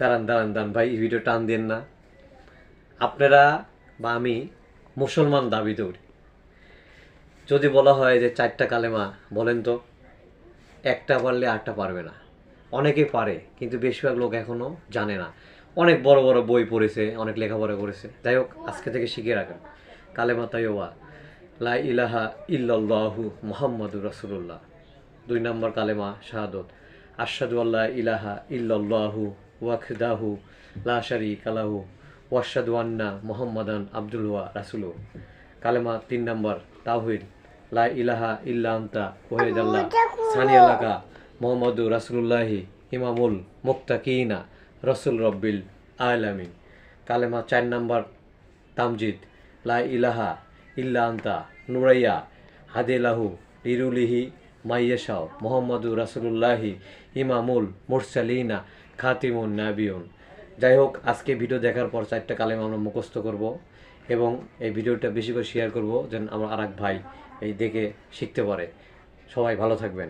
দাঁড়ান দাঁড়ান দাঁড়ান ভাই, এই ভিডিও টান দেন না। আপনারা বা আমি মুসলমান দাবি করি, যদি বলা হয় যে 4টা কালেমা বলেন তো, একটা পারলে 8টা পারবে না। অনেকে পারে কিন্তু বেশিরভাগ লোক এখনও জানে না। অনেক বড় বড় বই পড়েছে, অনেক লেখাপড়া করেছে। যাই হোক, আজকে থেকে শিখে রাখেন কালেমা তাইয়্যিবা, লা ইলাহা ইল্লাল্লাহু মুহাম্মাদুর রাসূলুল্লাহ। 2 নম্বর কালেমা শাহাদত, আশহাদু আল্লা ইলাহা ইল্লাল্লাহু ওয়াহদাহু লা শারীকা লাহু ওয়া আশহাদু আন্না মুহাম্মাদান আবদুহু ওয়া রাসূলুহু। কালেমা 3 নম্বর তাওহীদ, লা ইলাহা ইল্লা আনতা ওয়াহিদাল্লাহ সানিয়া লাকা মুহাম্মাদুর রাসূলুল্লাহি ইমামুল মুত্তাকিনা রাসূল রাব্বিল আলামিন। কালেমা 4 নম্বর তামজিদ, লা ইলাহা ইল্লা আনতা নুরাইয়া হাদিলাহু লিরুলিহি মাইয়াশাও মুহাম্মাদুর রাসূলুল্লাহি ইমামুল মুরসালিনা খাতিমুন নাবিয়ুন। যাই হোক, আজকে ভিডিও দেখার পর 4টা কালেমা আমরা মুখস্থ করব এবং এই ভিডিওটা বেশি করে শেয়ার করব যেন আমার আরেক ভাই এই দেখে শিখতে পারে। সবাই ভালো থাকবেন।